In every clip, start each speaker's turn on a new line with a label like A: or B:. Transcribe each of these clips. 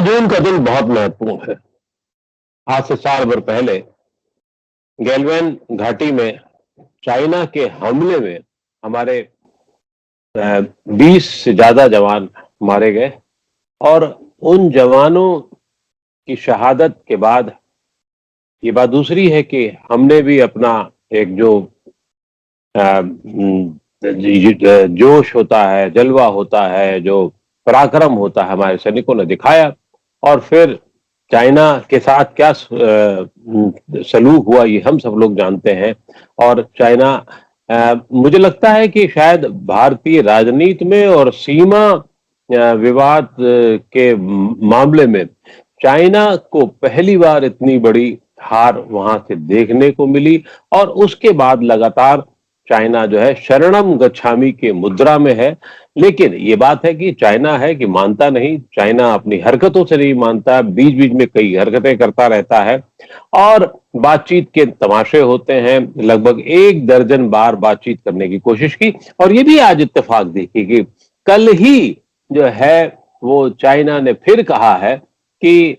A: जून का दिन बहुत महत्वपूर्ण है। आज से साल भर पहले गैल्वेन घाटी में चाइना के हमले में हमारे 20 से ज्यादा जवान मारे गए और उन जवानों की शहादत के बाद ये बात दूसरी है कि हमने भी अपना एक जो जोश होता है, जलवा होता है, जो पराक्रम होता है, हमारे सैनिकों ने दिखाया। और फिर चाइना के साथ क्या सलूक हुआ ये हम सब लोग जानते हैं। और चाइना मुझे लगता है कि शायद भारतीय राजनीति में और सीमा विवाद के मामले में चाइना को पहली बार इतनी बड़ी हार वहां से देखने को मिली। और उसके बाद लगातार चाइना जो है शरणम गच्छामि के मुद्रा में है। लेकिन ये बात है कि चाइना है कि मानता नहीं, चाइना अपनी हरकतों से नहीं मानता, बीच बीच में कई हरकतें करता रहता है और बातचीत के तमाशे होते हैं। लगभग 1 दर्जन बार बातचीत करने की कोशिश की और ये भी आज इत्तेफाक देखी कि कल ही जो है वो चाइना ने फिर कहा है कि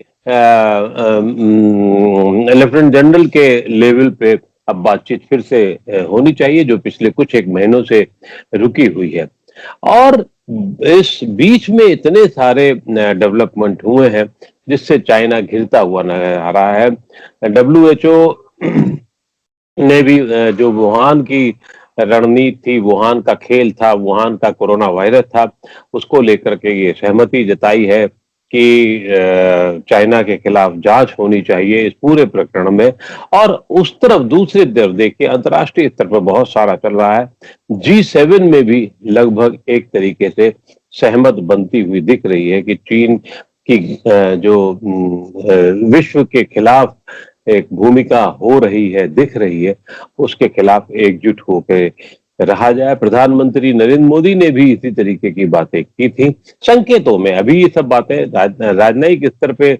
A: लेफ्टिनेंट जनरल के लेवल पे अब बातचीत फिर से होनी चाहिए, जो पिछले कुछ एक महीनों से रुकी हुई है। और इस बीच में इतने सारे डेवलपमेंट हुए हैं जिससे चाइना घिरता हुआ नजर आ रहा है। WHO ने भी जो वुहान की रणनीति थी, वुहान का खेल था, वुहान का कोरोना वायरस था, उसको लेकर के ये सहमति जताई है कि चाइना के खिलाफ जांच होनी चाहिए इस पूरे प्रकरण में। और उस तरफ दूसरी तरफ देखिए अंतर्राष्ट्रीय स्तर पर बहुत सारा चल रहा है। G7 में भी लगभग एक तरीके से सहमत बनती हुई दिख रही है कि चीन की जो विश्व के खिलाफ एक भूमिका हो रही है, दिख रही है, उसके खिलाफ एकजुट होकर रहा जाए। प्रधानमंत्री नरेंद्र मोदी ने भी इसी तरीके की बातें की थी संकेतों में। अभी ये सब बातें राजनयिक स्तर पे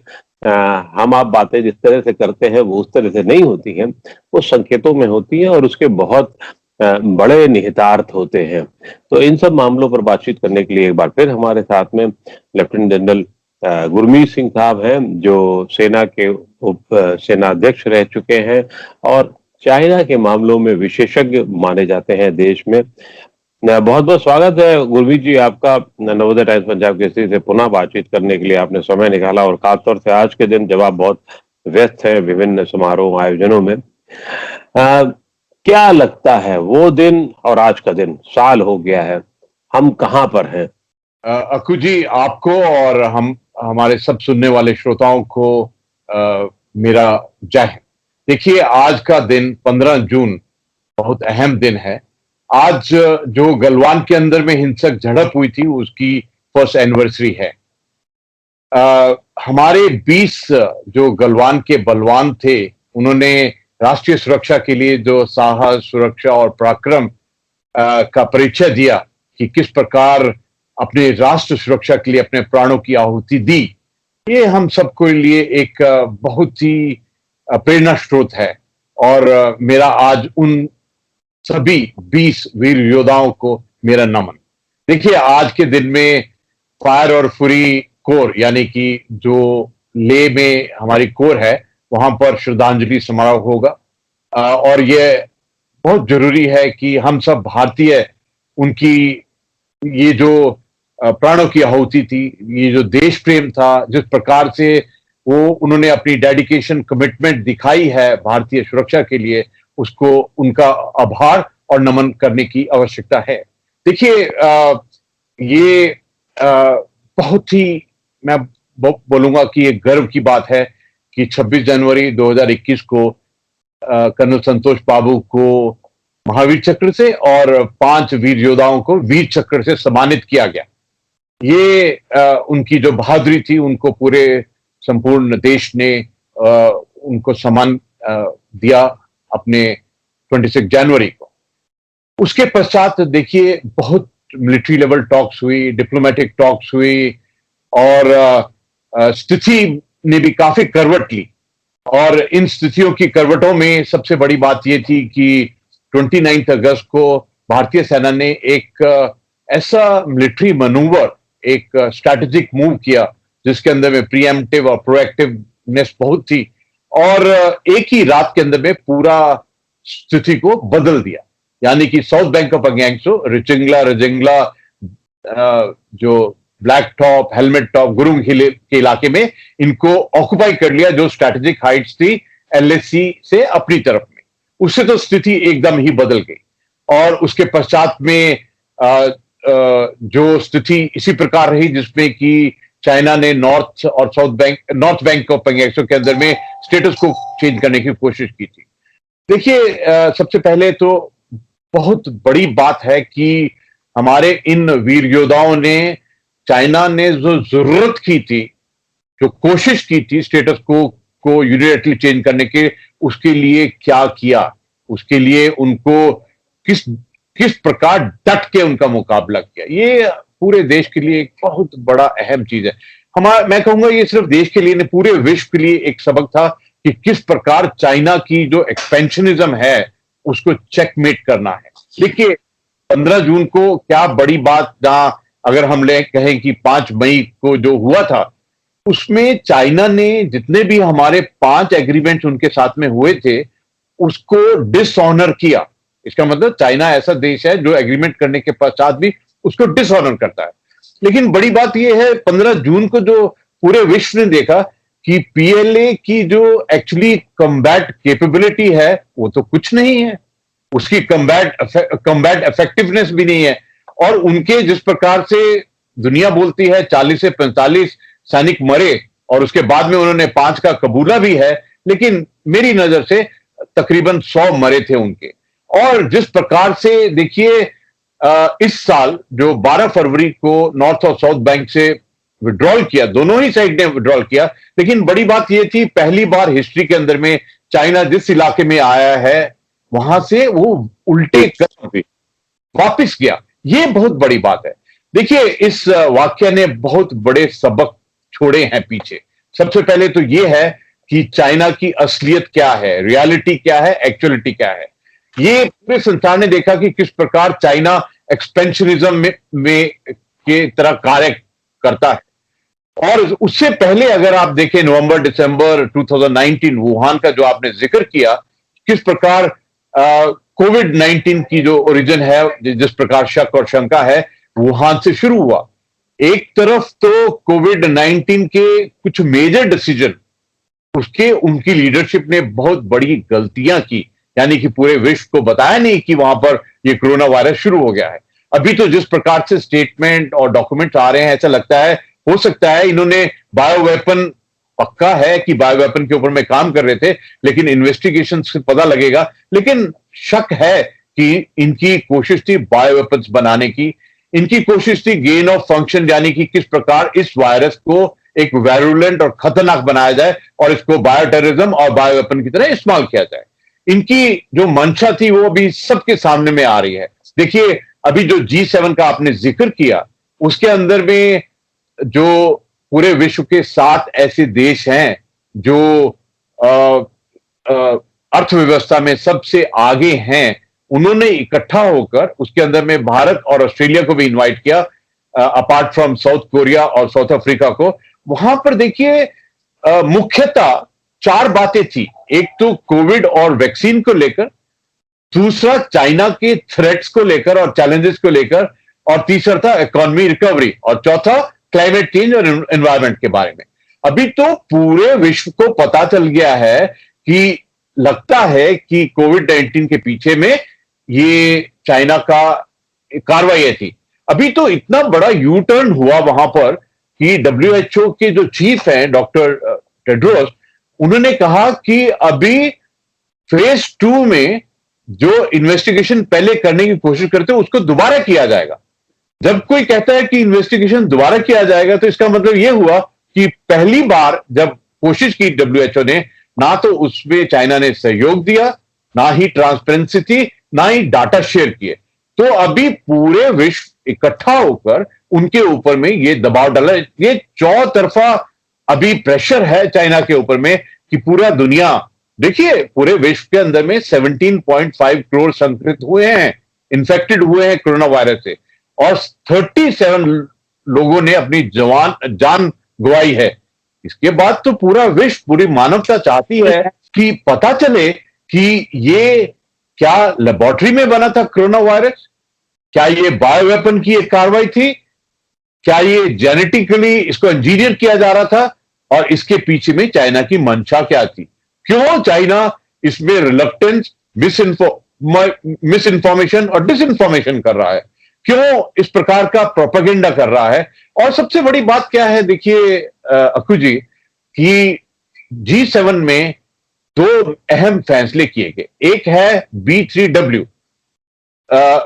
A: हम आप बातें जिस तरह से करते हैं वो उस तरह से नहीं होती हैं, वो संकेतों में होती हैं और उसके बहुत बड़े निहितार्थ होते हैं। तो इन सब मामलों पर बातचीत करने के लिए एक बार फिर हमारे साथ में लेफ्टिनेंट जनरल गुरमीत सिंह साहब हैं, जो सेना के उप सेनाध्यक्ष रह चुके हैं और चाइना के मामलों में विशेषज्ञ माने जाते हैं देश में। बहुत बहुत स्वागत है गुरमीत जी आपका नवोदय टाइम्स पंजाब केसरी से पुनः बातचीत करने के लिए आपने समय निकाला, और खासतौर से आज के दिन जब आप बहुत व्यस्त हैं विभिन्न समारोह आयोजनों में। क्या लगता है वो दिन और आज का दिन, साल हो गया है, हम कहां पर हैं?
B: अक्कू जी, आपको और हमारे सब सुनने वाले श्रोताओं को मेरा जय हिंद। देखिए, आज का दिन 15 जून बहुत अहम दिन है। आज जो गलवान के अंदर में हिंसक झड़प हुई थी उसकी फर्स्ट एनिवर्सरी है। हमारे 20 जो गलवान के बलवान थे, उन्होंने राष्ट्रीय सुरक्षा के लिए जो साहस, सुरक्षा और पराक्रम का परिचय दिया कि किस प्रकार अपने राष्ट्र सुरक्षा के लिए अपने प्राणों की आहुति दी, ये हम सबके लिए एक बहुत ही प्रेरणा स्रोत है। और मेरा आज उन सभी 20 वीर योद्धाओं को मेरा नमन। देखिए, आज के दिन में फायर और फुरी कोर यानी कि जो ले में हमारी कोर है, वहां पर श्रद्धांजलि समारोह होगा। और यह बहुत जरूरी है कि हम सब भारतीय उनकी ये जो प्राणों की आहुति थी, ये जो देश प्रेम था, जिस प्रकार से वो उन्होंने अपनी डेडिकेशन, कमिटमेंट दिखाई है भारतीय सुरक्षा के लिए, उसको उनका आभार और नमन करने की आवश्यकता है। देखिए, ये बहुत ही, मैं बोलूंगा कि एक गर्व की बात है कि 26 जनवरी 2021 को कर्नल संतोष बाबू को महावीर चक्र से और 5 वीर योद्धाओं को वीर चक्र से सम्मानित किया गया। ये उनकी जो बहादुरी थी, उनको पूरे संपूर्ण देश ने उनको सम्मान दिया अपने 26 जनवरी को। उसके पश्चात देखिए, बहुत मिलिट्री लेवल टॉक्स हुई, डिप्लोमेटिक टॉक्स हुई और स्थिति ने भी काफी करवट ली। और इन स्थितियों की करवटों में सबसे बड़ी बात यह थी कि 29 अगस्त को भारतीय सेना ने एक ऐसा मिलिट्री मनूवर, एक स्ट्रैटेजिक मूव किया जिसके अंदर में प्रीएम्प्टिव और प्रोएक्टिवनेस बहुत थी, और एक ही रात के अंदर में पूरा स्थिति को बदल दिया। यानी कि साउथ बैंक ऑफ अगेंगसो, रिचिंगला, रजिंगला, जो black top, helmet top, Gurung hill के इलाके में इनको ऑक्युपाई कर लिया, जो स्ट्रैटेजिक हाइट्स थी एलएसी से अपनी तरफ में। उससे तो स्थिति एकदम ही बदल गई। और उसके पश्चात में जो स्थिति इसी प्रकार रही जिसमें कि चाइना ने नॉर्थ बैंक ऑफ अगेंगसो के अंदर में स्टेटस को चेंज करने की कोशिश की थी। देखिए, सबसे पहले तो बहुत बड़ी बात है कि हमारे इन वीर योद्धाओं ने, चाइना ने जो जरूरत की थी, जो कोशिश की थी स्टेटस को यूनिलैटरली चेंज करने के, उसके लिए क्या किया, उसके लिए उनको किस प्रकार डट के उनका मुकाबला किया, ये पूरे देश के लिए एक बहुत बड़ा अहम चीज है। मैं कहूंगा ये सिर्फ देश के लिए नहीं, पूरे विश्व के लिए एक सबक था कि किस प्रकार चाइना की जो एक्सपेंशनिज्म है उसको चेकमेट करना है। देखिए, 15 जून को क्या बड़ी बात, जहां अगर हम कहें कि 5 मई को जो हुआ था, उसमें चाइना ने जितने भी हमारे 5 एग्रीमेंट्स उनके साथ में हुए थे उसको डिसऑनर किया। इसका मतलब चाइना ऐसा देश है जो एग्रीमेंट करने के पश्चात भी उसको डिसऑनर करता है। लेकिन बड़ी बात यह है, 15 जून को जो पूरे विश्व ने देखा कि पीएलए की जो एक्चुअली कम्बैट कैपेबिलिटी है वो तो कुछ नहीं है, उसकी कम्बैट इफेक्टिवनेस भी नहीं है। और उनके जिस प्रकार से दुनिया बोलती है 40 से 45 सैनिक मरे, और उसके बाद में उन्होंने 5 का कबूला भी है, लेकिन मेरी नजर से तकरीबन 100 मरे थे उनके। और जिस प्रकार से देखिए, इस साल जो 12 फरवरी को नॉर्थ और साउथ बैंक से विड्रॉल किया, दोनों ही साइड ने विड्रॉल किया, लेकिन बड़ी बात यह थी पहली बार हिस्ट्री के अंदर में चाइना जिस इलाके में आया है वहां से वो उल्टे कदम पे वापिस गया। ये बहुत बड़ी बात है। देखिए, इस वाक्य ने बहुत बड़े सबक छोड़े हैं पीछे। सबसे पहले तो ये है कि चाइना की असलियत क्या है, रियलिटी क्या है, एक्चुअलिटी क्या है। ये पूरे संसार ने देखा कि किस प्रकार चाइना एक्सपेंशनिज्म में के तरह कार्य करता है। और उससे पहले अगर आप देखें, नवंबर दिसंबर 2019 वुहान का जो आपने जिक्र किया, किस प्रकार कोविड-19 की जो ओरिजिन है, जिस प्रकार शक और शंका है, वुहान से शुरू हुआ। एक तरफ तो कोविड-19 के कुछ मेजर डिसीजन उसके उनकी लीडरशिप ने बहुत बड़ी गलतियां की, यानी कि पूरे विश्व को बताया नहीं कि वहां पर ये कोरोना वायरस शुरू हो गया है। अभी तो जिस प्रकार से स्टेटमेंट और डॉक्यूमेंट आ रहे हैं, ऐसा लगता है हो सकता है इन्होंने बायोवेपन, पक्का है कि बायोवेपन के ऊपर में काम कर रहे थे, लेकिन इन्वेस्टिगेशन से पता लगेगा। लेकिन शक है कि इनकी कोशिश थी बायोवेपन्स बनाने की, इनकी कोशिश थी गेन ऑफ फंक्शन, यानी कि किस प्रकार इस वायरस को एक वायरुलेंट और खतरनाक बनाया जाए और इसको बायो टेररिज्म और बायोवेपन की तरह इस्तेमाल किया जाए। इनकी जो मंशा थी वो अभी सबके सामने में आ रही है। देखिए, अभी जो G7 का आपने जिक्र किया, उसके अंदर में जो पूरे विश्व के 7 ऐसे देश हैं जो अर्थव्यवस्था में सबसे आगे हैं, उन्होंने इकट्ठा होकर उसके अंदर में भारत और ऑस्ट्रेलिया को भी इनवाइट किया, अपार्ट फ्रॉम साउथ कोरिया और साउथ अफ्रीका को। वहां पर देखिए, मुख्यतः 4 बातें थी। एक तो कोविड और वैक्सीन को लेकर, दूसरा चाइना के थ्रेट्स को लेकर और चैलेंजेस को लेकर, और तीसरा था इकोनॉमी रिकवरी, और चौथा क्लाइमेट चेंज और एनवायरनमेंट के बारे में। अभी तो पूरे विश्व को पता चल गया है कि लगता है कि कोविड-19 के पीछे में ये चाइना का कार्रवाई थी। अभी तो इतना बड़ा यू टर्न हुआ वहां पर कि WHO के जो चीफ हैं डॉक्टर टेड्रोस, उन्होंने कहा कि अभी फेज 2 में जो इन्वेस्टिगेशन पहले करने की कोशिश करते हैं उसको दोबारा किया जाएगा। जब कोई कहता है कि इन्वेस्टिगेशन दोबारा किया जाएगा, तो इसका मतलब यह हुआ कि पहली बार जब कोशिश की WHO ने, ना तो उसमें चाइना ने सहयोग दिया, ना ही ट्रांसपेरेंसी थी, ना ही डाटा शेयर किए। तो अभी पूरे विश्व इकट्ठा होकर उनके ऊपर में ये दबाव डाला, ये चौतरफा अभी प्रेशर है चाइना के ऊपर में कि पूरा दुनिया, देखिए पूरे विश्व के अंदर में 17.5 करोड़ संक्रमित हुए हैं, इन्फेक्टेड हुए हैं कोरोना वायरस से, और 37 लोगों ने अपनी जान गवाई है। इसके बाद तो पूरा विश्व, पूरी मानवता चाहती है कि पता चले कि ये क्या लेबोरेटरी में बना था कोरोना वायरस, क्या ये बायो वेपन की एक कार्रवाई थी, क्या ये जेनेटिकली इसको इंजीनियर किया जा रहा था, और इसके पीछे में चाइना की मंशा क्या थी। क्यों चाइना इसमें रिलक्टेंस, मिसइंफॉर्मेशन और डिसइंफॉर्मेशन कर रहा है, क्यों इस प्रकार का प्रोपेगेंडा कर रहा है। और सबसे बड़ी बात क्या है, देखिए अक्कू जी, कि G7 में दो अहम फैसले किए गए। एक है B3W,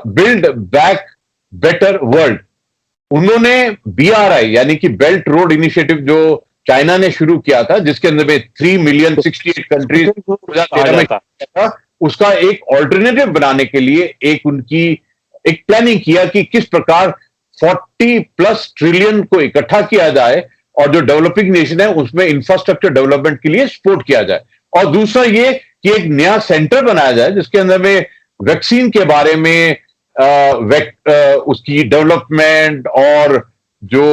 B: build back better world. उन्होंने BRI यानी कि बेल्ट रोड इनिशिएटिव जो चाइना ने शुरू किया था, जिसके अंदर में 3,068 कंट्रीज 2013 में किया था, उसका एक ऑल्टरनेटिव बनाने के लिए एक उनकी एक प्लानिंग किया कि किस प्रकार 40+ ट्रिलियन को इकट्ठा किया जाए और जो डेवलपिंग नेशन है उसमें इंफ्रास्ट्रक्चर डेवलपमेंट के लिए सपोर्ट किया जाए। और दूसरा ये कि एक नया सेंटर बनाया जाए जिसके अंदर में वैक्सीन के बारे में उसकी डेवलपमेंट और जो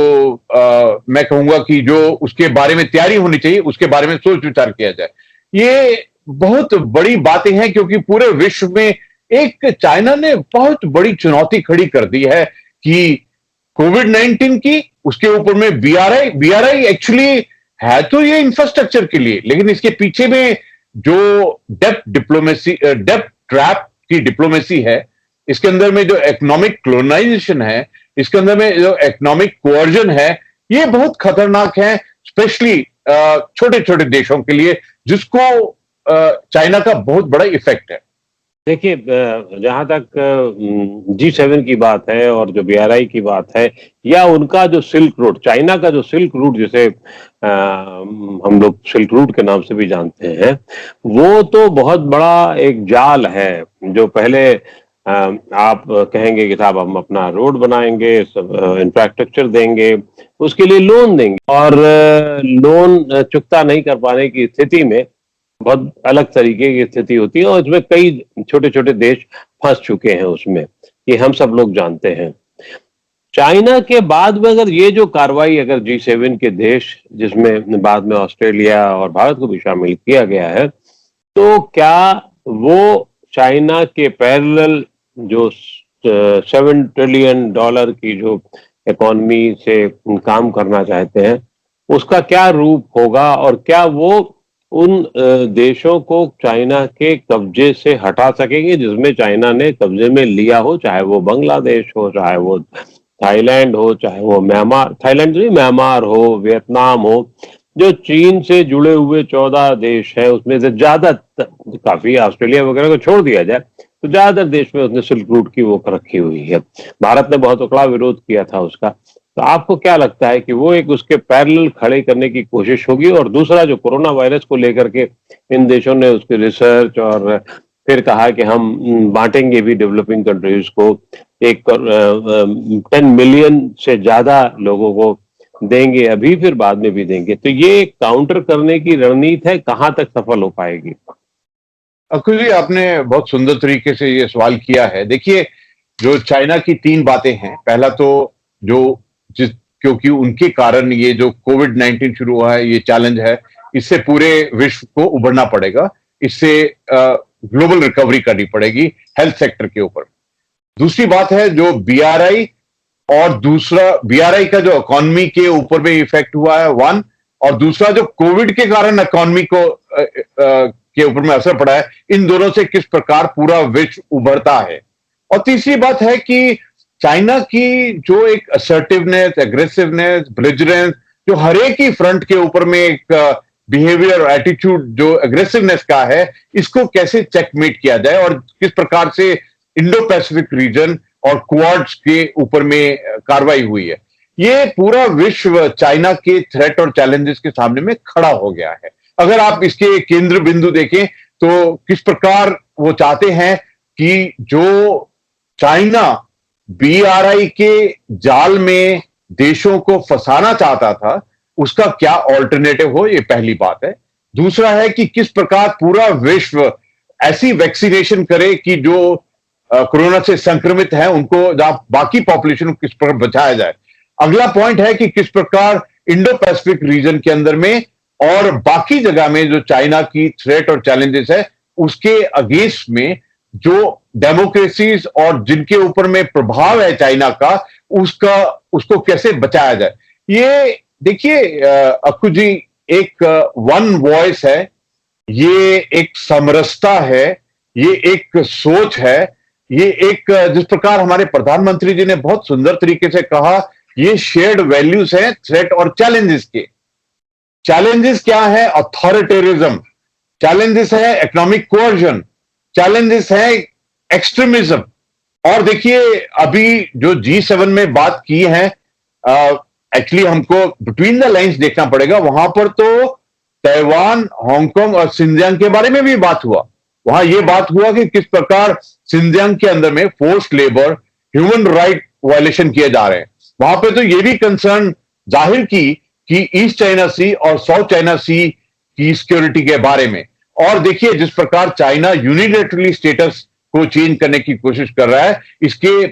B: मैं कहूंगा कि जो उसके बारे में तैयारी होनी चाहिए उसके बारे में सोच विचार किया जाए। ये बहुत बड़ी बातें हैं क्योंकि पूरे विश्व में एक चाइना ने बहुत बड़ी चुनौती खड़ी कर दी है कि कोविड-19 की, उसके ऊपर में बीआरआई एक्चुअली है तो ये इंफ्रास्ट्रक्चर के लिए, लेकिन इसके पीछे में जो डेप्थ ट्रैप की डिप्लोमेसी है, इसके अंदर में जो इकोनॉमिक क्लोनाइजेशन है, इसके अंदर में जो इकोनॉमिक कोअर्जन है, ये बहुत खतरनाक है, स्पेशली छोटे छोटे देशों के लिए जिसको चाइना का बहुत बड़ा इफेक्ट है।
A: देखिए, जहां तक G7 की बात है और जो BRI की बात है, या उनका जो सिल्क रूट, चाइना का जो सिल्क रूट जिसे हम लोग सिल्क रूट के नाम से भी जानते हैं, वो तो बहुत बड़ा एक जाल है जो पहले आप कहेंगे कि साहब हम अपना रोड बनाएंगे, इंफ्रास्ट्रक्चर देंगे, उसके लिए लोन देंगे, और लोन चुकता नहीं कर पाने की स्थिति में बहुत अलग तरीके की स्थिति होती है और इसमें कई छोटे छोटे देश फंस चुके हैं उसमें, ये हम सब लोग जानते हैं। चाइना के बाद में अगर ये जो कार्रवाई अगर G7 के देश, जिसमें बाद में ऑस्ट्रेलिया और भारत को भी शामिल किया गया है, तो क्या वो चाइना के पैरेलल जो $7 ट्रिलियन की जो इकोनॉमी से काम करना चाहते हैं, उसका क्या रूप होगा, और क्या वो उन देशों को चाइना के कब्जे से हटा सकेंगे जिसमें चाइना ने कब्जे में लिया हो, चाहे वो बांग्लादेश हो, चाहे वो थाईलैंड हो, चाहे वो म्यांमार हो, वियतनाम हो, जो चीन से जुड़े हुए 14 देश है, उसमें से ज्यादा, काफी ऑस्ट्रेलिया वगैरह को छोड़ दिया जाए तो ज्यादातर देश में उसने सिल्क रूट की वो रखी हुई है। भारत ने बहुत उकड़ा विरोध किया था उसका। तो आपको क्या लगता है कि वो एक उसके पैरेलल खड़े करने की कोशिश होगी? और दूसरा, जो कोरोना वायरस को लेकर के इन देशों ने उसकी रिसर्च और फिर कहा कि हम बांटेंगे भी डेवलपिंग कंट्रीज को, 10 मिलियन से ज्यादा लोगों को देंगे अभी, फिर बाद में भी देंगे, तो ये काउंटर करने की रणनीति है, कहां तक सफल हो पाएगी?
B: अकुल जी, आपने बहुत सुंदर तरीके से ये सवाल किया है। देखिए, जो चाइना की 3 बातें हैं, पहला तो जो क्योंकि उनके कारण ये जो कोविड-19 शुरू हुआ है, ये चैलेंज है, इससे पूरे विश्व को उभरना पड़ेगा, इससे ग्लोबल रिकवरी करनी पड़ेगी हेल्थ सेक्टर के ऊपर। दूसरी बात है जो BRI, और दूसरा BRI का जो इकोनॉमी के ऊपर में इफेक्ट हुआ है, 1, और दूसरा जो कोविड के कारण इकोनॉमी को के ऊपर में असर पड़ा है, इन दोनों से किस प्रकार पूरा विश्व उभरता है। और तीसरी बात है कि चाइना की जो एक असर्टिवनेस, एग्रेसिवनेस, बेलिजरेंस, जो हर एक ही फ्रंट के ऊपर में एक बिहेवियर और एटीट्यूड जो एग्रेसिवनेस का है, इसको कैसे चेकमेट किया जाए और किस प्रकार से इंडो पैसिफिक रीजन और क्वाड्स के ऊपर में कार्रवाई हुई है। ये पूरा विश्व चाइना के थ्रेट और चैलेंजेस के सामने में खड़ा हो गया है। अगर आप इसके केंद्र बिंदु देखें तो किस प्रकार वो चाहते हैं कि जो चाइना BRI के जाल में देशों को फंसाना चाहता था, उसका क्या ऑल्टरनेटिव हो, ये पहली बात है। दूसरा है कि किस प्रकार पूरा विश्व ऐसी वैक्सीनेशन करे कि जो कोरोना से संक्रमित हैं उनको, बाकी पॉपुलेशन को किस प्रकार बचाया जाए। अगला पॉइंट है कि किस प्रकार इंडो पैसिफिक रीजन के अंदर में और बाकी जगह में जो चाइना की थ्रेट और चैलेंजेस है उसके अगेंस्ट में जो डेमोक्रेसीज और जिनके ऊपर में प्रभाव है चाइना का, उसको कैसे बचाया जाए। ये देखिए अक्कू जी, एक वन वॉइस है, ये एक समरसता है, ये एक सोच है, ये एक जिस प्रकार हमारे प्रधानमंत्री जी ने बहुत सुंदर तरीके से कहा, ये शेयर्ड वैल्यूज हैं थ्रेट और चैलेंजेस के। चैलेंजेस क्या है? अथॉरिटेरिज्म, चैलेंजेस है इकोनॉमिक कोअर्जन, चैलेंजेस है एक्सट्रीमिज्म। और देखिए अभी जो G7 में बात की है, एक्चुअली हमको बिटवीन द लाइंस देखना पड़ेगा। वहां पर तो ताइवान, हांगकांग और सिंजियांग के बारे में भी बात हुआ। वहां यह बात हुआ कि किस प्रकार सिंजियांग के अंदर में forced labour, human right violation किए जा रहे हैं। वहां पे तो यह भी कंसर्न जाहिर की कि ईस्ट चाइना सी और साउथ चाइना सी की सिक्योरिटी के बारे में। और देखिए जिस प्रकार चाइना यूनिलैटरली स्टेटस को चेंज करने की कोशिश कर रहा है, इसके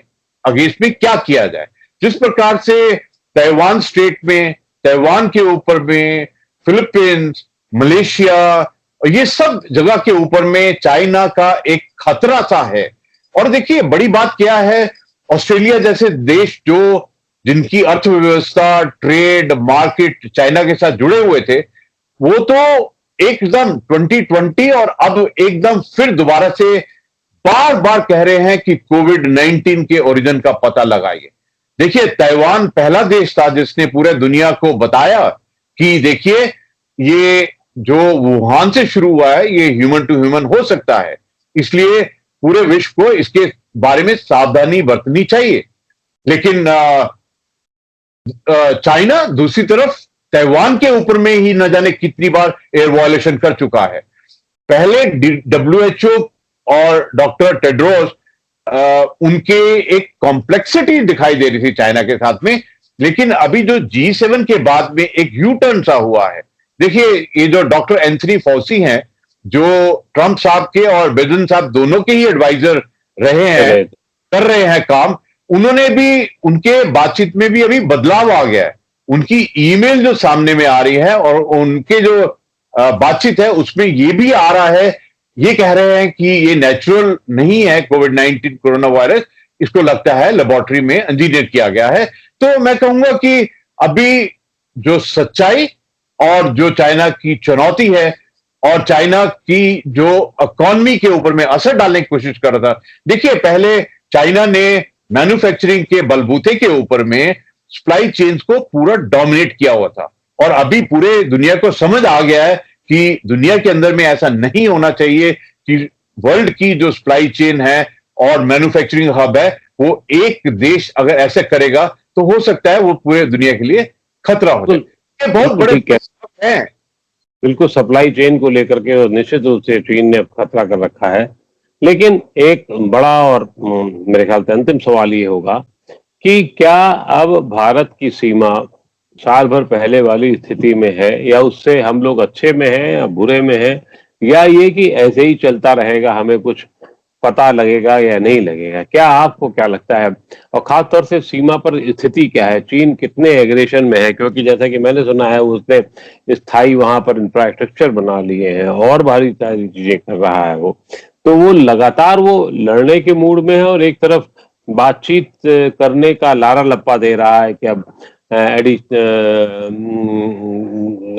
B: अगेंस्ट में क्या किया जाए। जिस प्रकार से ताइवान स्टेट में, ताइवान के ऊपर में, फिलीपींस, मलेशिया, ये सब जगह के ऊपर में चाइना का एक खतरा सा है। और देखिए बड़ी बात क्या है, ऑस्ट्रेलिया जैसे देश जो जिनकी अर्थव्यवस्था, ट्रेड, मार्केट चाइना के साथ जुड़े हुए थे, वो तो एकदम 2020 और अब एकदम फिर दोबारा से बार बार कह रहे हैं कि कोविड-19 के ओरिजिन का पता लगाइए। देखिए ताइवान पहला देश था जिसने पूरे दुनिया को बताया कि देखिए ये जो वुहान से शुरू हुआ है ये ह्यूमन टू ह्यूमन हो सकता है, इसलिए पूरे विश्व को इसके बारे में सावधानी बरतनी चाहिए। लेकिन चाइना दूसरी तरफ ताइवान के ऊपर में ही न जाने कितनी बार एयर वायलेशन कर चुका है। पहले WHO और डॉक्टर टेड्रोस उनके एक कॉम्प्लेक्सिटी दिखाई दे रही थी चाइना के साथ में, लेकिन अभी जो G7 के बाद में एक यू टर्न सा हुआ है। देखिए ये जो डॉक्टर एंथनी फॉसी हैं, जो ट्रंप साहब के और बाइडेन साहब दोनों के ही एडवाइजर रहे हैं, कर रहे हैं काम, उन्होंने भी, उनके बातचीत में भी अभी बदलाव आ गया है। उनकी ईमेल जो सामने में आ रही है और उनके जो बातचीत है उसमें ये भी आ रहा है, ये कह रहे हैं कि ये नेचुरल नहीं है कोविड-19 कोरोना वायरस, इसको लगता है लेबोरेटरी में इंजीनियर किया गया है। तो मैं कहूंगा कि अभी जो सच्चाई और जो चाइना की चुनौती है और चाइना की जो इकोनॉमी के ऊपर में असर डालने की कोशिश कर रहा था। देखिए पहले चाइना ने मैन्युफैक्चरिंग के बलबूते के ऊपर में सप्लाई चेन्स को पूरा डोमिनेट किया हुआ था, और अभी पूरे दुनिया को समझ आ गया है कि दुनिया के अंदर में ऐसा नहीं होना चाहिए कि वर्ल्ड की जो सप्लाई चेन है और मैन्युफैक्चरिंग हब है वो एक देश अगर ऐसे करेगा तो हो सकता है वो पूरे दुनिया के लिए खतरा हो जाए। ये बहुत बड़े हैं।
A: बिल्कुल सप्लाई चेन को लेकर के निश्चित रूप से चीन ने खतरा कर रखा है। लेकिन एक बड़ा और मेरे ख्याल से अंतिम सवाल ये होगा कि क्या अब भारत की सीमा साल भर पहले वाली स्थिति में है, या उससे हम लोग अच्छे में हैं या बुरे में हैं, या ये कि ऐसे ही चलता रहेगा, हमें कुछ पता लगेगा या नहीं लगेगा? क्या आपको क्या लगता है? और खास तौर से सीमा पर स्थिति क्या है? चीन कितने एग्रेशन में है? क्योंकि जैसा कि मैंने सुना है उसने स्थायी वहां पर इंफ्रास्ट्रक्चर बना लिए हैं और भारी सारी चीजें कर रहा है वो, तो वो लगातार वो लड़ने के मूड में है और एक तरफ बातचीत करने का लारा लप्पा दे रहा है कि अब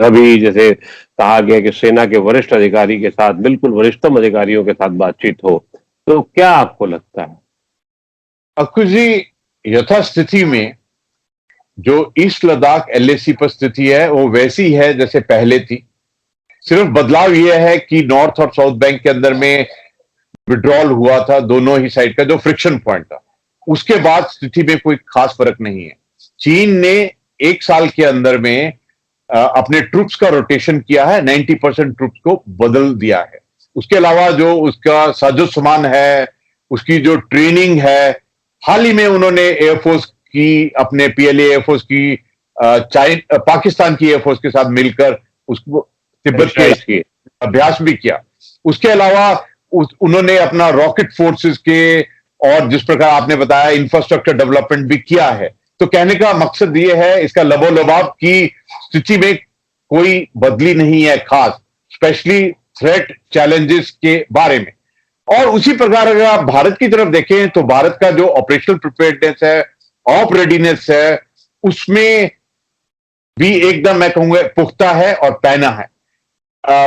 A: अभी जैसे कहा गया कि सेना के वरिष्ठ अधिकारी के साथ, बिल्कुल वरिष्ठतम अधिकारियों के साथ बातचीत हो, तो क्या आपको लगता है?
B: अक्कू जी, यथास्थिति में जो ईस्ट लद्दाख LAC पर स्थिति है वो वैसी है जैसे पहले थी। सिर्फ बदलाव यह है कि नॉर्थ और साउथ बैंक के अंदर में विड्रॉल हुआ था, दोनों ही साइड का जो फ्रिक्शन पॉइंट था, उसके बाद स्थिति में कोई खास फर्क नहीं है। चीन ने एक साल के अंदर में अपने ट्रूप्स का रोटेशन किया है, 90% ट्रूप्स को बदल दिया है। उसके अलावा जो उसका साजो सामान है, उसकी जो ट्रेनिंग है, हाल ही में उन्होंने एयरफोर्स की, अपने PLA एयरफोर्स की पाकिस्तान की एयरफोर्स के साथ मिलकर उसको तिब्बत के अभ्यास भी किया। उसके अलावा उन्होंने अपना रॉकेट फोर्सेस के और जिस प्रकार आपने बताया इंफ्रास्ट्रक्चर डेवलपमेंट भी किया है। तो कहने का मकसद ये है, इसका लबोलबाब की स्थिति में कोई बदली नहीं है खास, स्पेशली थ्रेट चैलेंजेस के बारे में। और उसी प्रकार अगर आप भारत की तरफ देखें तो भारत का जो ऑपरेशनल प्रिपेयर्डनेस है, ऑप रेडीनेस है, उसमें भी एकदम मैं कहूंगा पुख्ता है और पैना है।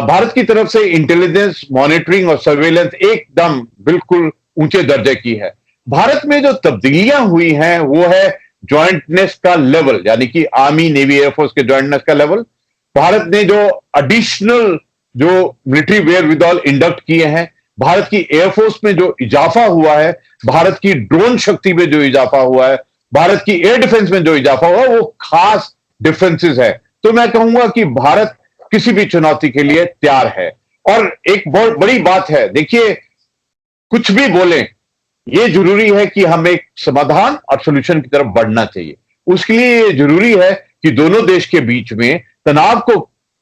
B: भारत की तरफ से इंटेलिजेंस, मॉनिटरिंग और सर्वेलेंस एकदम बिल्कुल ऊंचे दर्जे की है। भारत में जो तब्दीलियां हुई हैं वो है ज्वाइंटनेस का लेवल, यानी कि आर्मी, नेवी, एयरफोर्स के ज्वाइंटनेस का लेवल। भारत ने जो एडिशनल जो मिलिट्री वेयर विदॉल इंडक्ट किए हैं, भारत की एयरफोर्स में जो इजाफा हुआ है, भारत की ड्रोन शक्ति में जो इजाफा हुआ है, भारत की एयर डिफेंस में जो इजाफा हुआ है, वो खास डिफरेंसेस है। तो मैं कहूंगा कि भारत किसी भी चुनौती के लिए तैयार है। और एक बहुत बड़ी बात है, देखिए कुछ भी बोलें, ये जरूरी है कि हम एक समाधान और सोल्यूशन की तरफ बढ़ना चाहिए। उसके लिए ये जरूरी है कि दोनों देश के बीच में तनाव को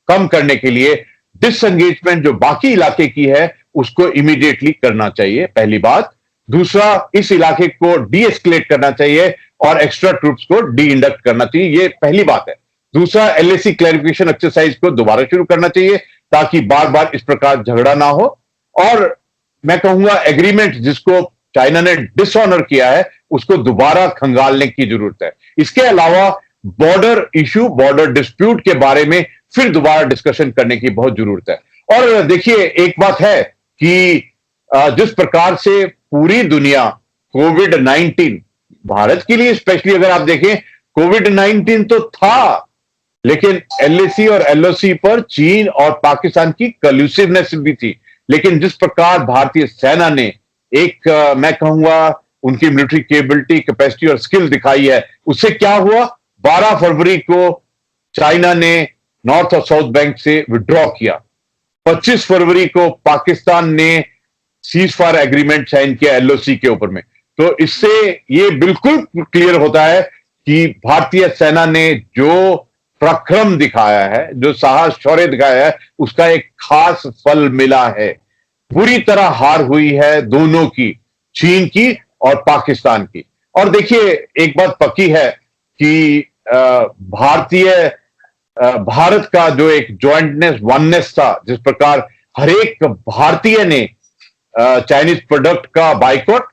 B: कम करने के लिए डिसएंगेजमेंट जो बाकी इलाके की है उसको इमीडिएटली करना चाहिए, पहली बात। दूसरा, इस इलाके को डी एस्केलेट करना चाहिए और एक्स्ट्रा ट्रूप्स को डी इंडक्ट करना चाहिए, ये पहली बात है। दूसरा, एलएसी क्लैरिफिकेशन एक्सरसाइज को दोबारा शुरू करना चाहिए ताकि बार बार इस प्रकार झगड़ा ना हो। और मैं कहूंगा एग्रीमेंट जिसको चाइना ने डिसऑनर किया है उसको दोबारा खंगालने की जरूरत है। इसके अलावा बॉर्डर इशू, बॉर्डर डिस्प्यूट के बारे में फिर दोबारा डिस्कशन करने की बहुत जरूरत है। और देखिए एक बात है कि जिस प्रकार से पूरी दुनिया कोविड-19, भारत के लिए स्पेशली अगर आप देखें, कोविड-19 तो था, लेकिन एलएसी और एलओसी पर चीन और पाकिस्तान की कल्यूसिवनेस भी थी। लेकिन जिस प्रकार भारतीय सेना ने एक मैं कहूंगा उनकी मिलिट्री कैपेबिलिटी, कैपेसिटी और स्किल दिखाई है, उससे क्या हुआ, 12 फरवरी को चाइना ने नॉर्थ और साउथ बैंक से विड्रॉ किया। 25 फरवरी को पाकिस्तान ने सीज फायर एग्रीमेंट साइन किया एलओसी के ऊपर में। तो इससे ये बिल्कुल क्लियर होता है कि भारतीय सेना ने जो पराक्रम दिखाया है, जो साहस शौर्य दिखाया है, उसका एक खास फल मिला है। पूरी तरह हार हुई है दोनों की, चीन की और पाकिस्तान की। और देखिए एक बात पक्की है कि भारत का जो एक ज्वाइंटनेस, वननेस था, जिस प्रकार हर एक भारतीय ने चाइनीज प्रोडक्ट का बाइकॉट,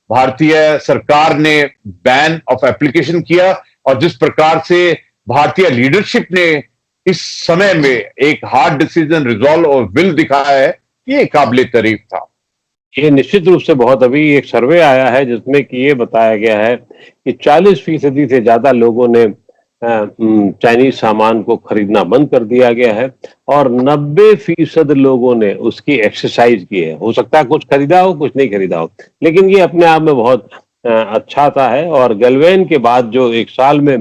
B: भारतीय सरकार ने बैन ऑफ एप्लीकेशन किया, और जिस प्रकार से भारतीय लीडरशिप ने इस समय में एक हार्ड डिसीजन, रिजॉल्व और विल दिखाया है, ये काबिल तारीफ था।
A: ये निश्चित रूप से बहुत, अभी एक सर्वे आया है जिसमें कि ये बताया गया है कि 40% से ज्यादा लोगों ने चाइनीज सामान को खरीदना बंद कर दिया गया है और 90% लोगों ने उसकी एक्सरसाइज की है। हो सकता है कुछ खरीदा हो, कुछ नहीं खरीदा हो, लेकिन ये अपने आप में बहुत अच्छा था है। और गलवान के बाद जो एक साल में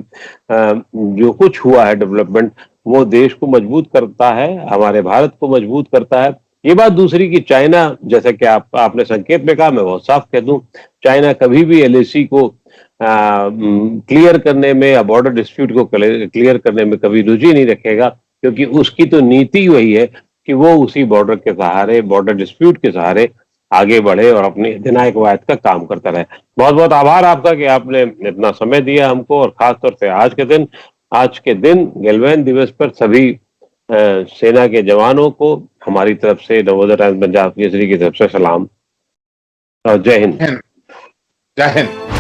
A: जो कुछ हुआ है डेवलपमेंट, वो देश को मजबूत करता है, हमारे भारत को मजबूत करता है। ये बात दूसरी कि चाइना, जैसा कि आपने संकेत में कहा, मैं बहुत साफ कह दूं, चाइना कभी भी एलएसी को क्लियर करने में या बॉर्डर डिस्प्यूट को क्लियर करने में कभी रुचि नहीं रखेगा, क्योंकि उसकी तो नीति वही है कि वो उसी बॉर्डर के सहारे, बॉर्डर डिस्प्यूट के सहारे आगे बढ़े और अपने अधिनायकवाद का काम करता रहे। बहुत बहुत आभार आपका कि आपने इतना समय दिया हमको, और खासतौर से आज के दिन गलवान दिवस पर सभी सेना के जवानों को हमारी तरफ से, नवोदय टाइम्स पंजाब केसरी की तरफ से सलाम और जय हिंद।
B: जय हिंद।